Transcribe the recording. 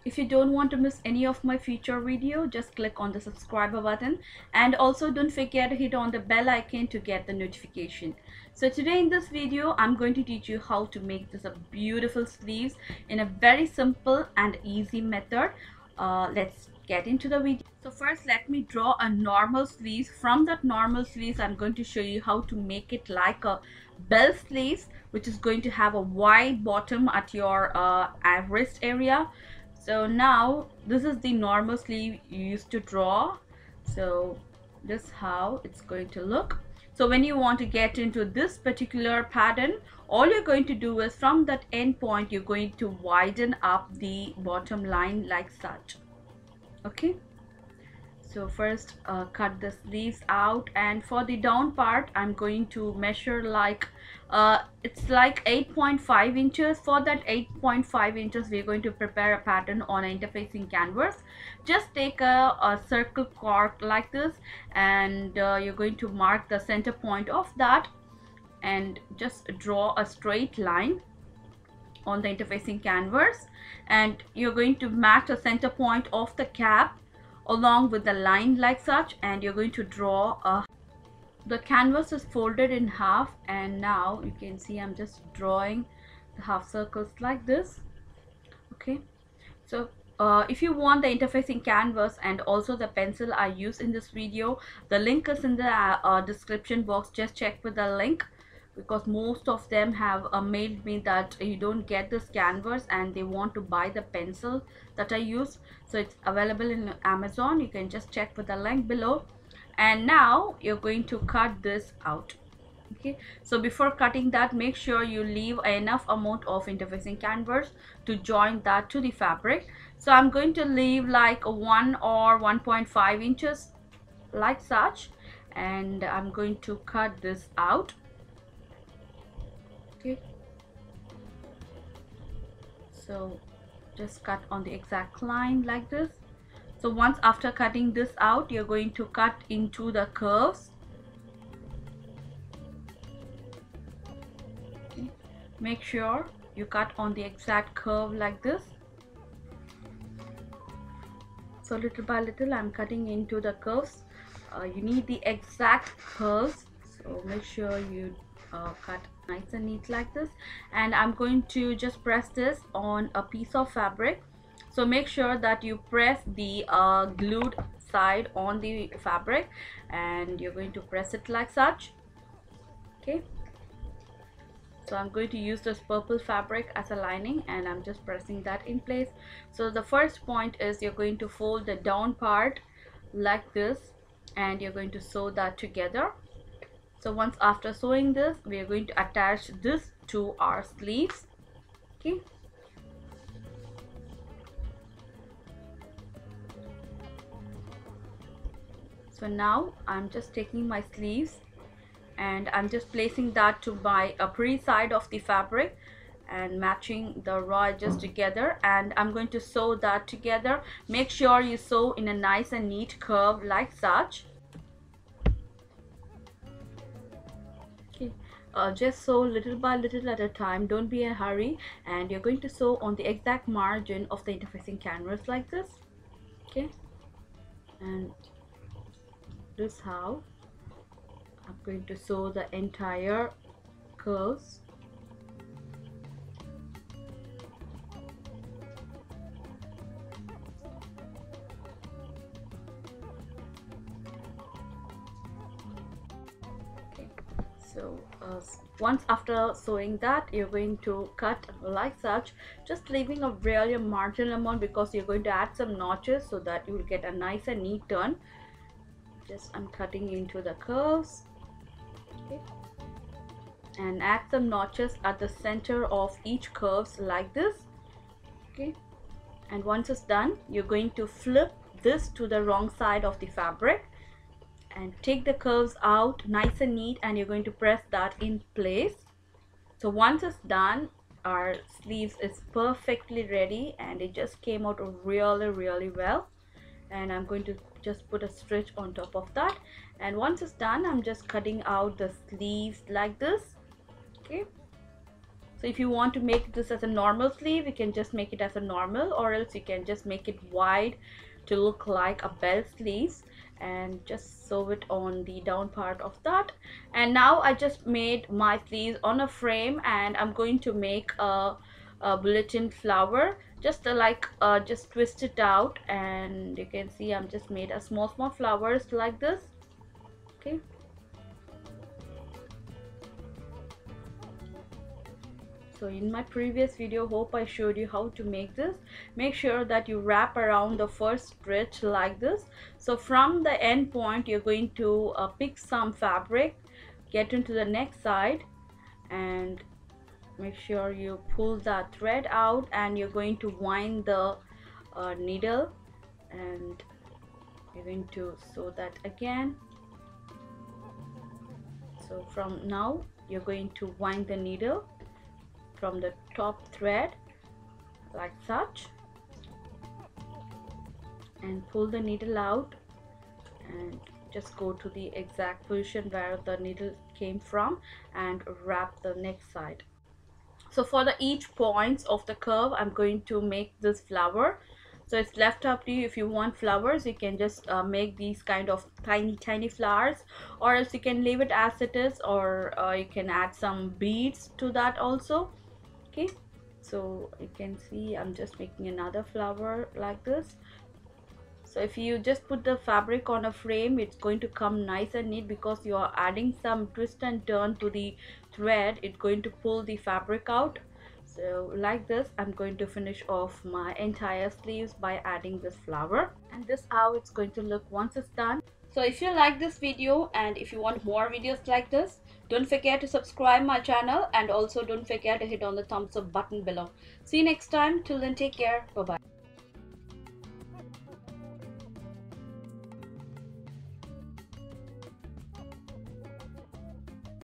If you don't want to miss any of my future video, just click on the subscribe button, and also don't forget to hit on the bell icon to get the notification. So today in this video, I'm going to teach you how to make this a beautiful sleeves in a very simple and easy method. Let's get into the video. So first, let me draw a normal sleeves. From that normal sleeves, I'm going to show you how to make it like a bell sleeves, which is going to have a wide bottom at your wrist area. So now this is the normal sleeve you used to draw. So this is how it's going to look. So when you want to get into this particular pattern, all you're going to do is from that end point, you're going to widen up the bottom line like such. Okay. So first cut the sleeves out, and for the down part I'm going to measure like it's like 8.5 inches. For that 8.5 inches we're going to prepare a pattern on an interfacing canvas. Just take a circle cork like this, and you're going to mark the center point of that and just draw a straight line on the interfacing canvas, and you're going to match the center point of the cap along with the line like such, and you're going to draw the canvas is folded in half, and now you can see I'm just drawing the half circles like this. Okay, so if you want the interfacing canvas and also the pencil I use in this video, the link is in the description box. Just check with the link, because most of them have mailed me that you don't get this canvas and they want to buy the pencil that I use. So it's available in Amazon. You can just check with the link below. And now you're going to cut this out. Okay, so before cutting that, make sure you leave enough amount of interfacing canvas to join that to the fabric. So I'm going to leave like 1 or 1.5 inches like such, and I'm going to cut this out. Okay, so just cut on the exact line like this. So once after cutting this out, you're going to cut into the curves. Okay. Make sure you cut on the exact curve like this. So little by little I'm cutting into the curves. You need the exact curves, so make sure you cut nice and neat like this. And I'm going to just press this on a piece of fabric. So make sure that you press the glued side on the fabric, and you're going to press it like such. Okay, so I'm going to use this purple fabric as a lining, and I'm just pressing that in place. So the first point is you're going to fold the down part like this, and you're going to sew that together. So once after sewing this, we are going to attach this to our sleeves. Okay, so now I'm just taking my sleeves and I'm just placing that to my upper side of the fabric and matching the raw edges together, and I'm going to sew that together. Make sure you sew in a nice and neat curve like such. Just sew little by little at a time, don't be in a hurry, and you're going to sew on the exact margin of the interfacing canvas like this. Okay, and this is how I'm going to sew the entire curves. So once after sewing that, you're going to cut like such, just leaving a really marginal amount because you're going to add some notches so that you will get a nice and neat turn. Just I'm cutting into the curves. Okay, and add some notches at the center of each curves like this. Okay, and once it's done, you're going to flip this to the wrong side of the fabric and take the curves out nice and neat, and you're going to press that in place. So once it's done, our sleeves is perfectly ready, and it just came out really well. And I'm going to just put a stitch on top of that, and once it's done, I'm just cutting out the sleeves like this. Okay, So if you want to make this as a normal sleeve, you can just make it as a normal, or else you can just make it wide to look like a bell sleeves, and just sew it on the down part of that. And now I just made my sleeves on a frame, and I'm going to make a bulletin flower, just just twist it out, and you can see I'm just made a small flowers like this. Okay, so in my previous video, hope I showed you how to make this. Make sure that you wrap around the first stitch like this. So from the end point, you're going to pick some fabric, get into the next side, and make sure you pull that thread out, and you're going to wind the needle, and you're going to sew that again. So from now, you're going to wind the needle from the top thread like such, and pull the needle out, and just go to the exact position where the needle came from, and wrap the next side. So for the each points of the curve, I'm going to make this flower. So it's left up to you. If you want flowers, you can just make these kind of tiny flowers, or else you can leave it as it is, or you can add some beads to that also. Okay, so you can see I'm just making another flower like this. So if you just put the fabric on a frame, it's going to come nice and neat, because you are adding some twist and turn to the thread. It's going to pull the fabric out. So like this, I'm going to finish off my entire sleeves by adding this flower, and this how it's going to look once it's done. So if you like this video, and if you want more videos like this, don't forget to subscribe my channel, and also don't forget to hit on the thumbs up button below. See you next time. Till then, take care. Bye bye.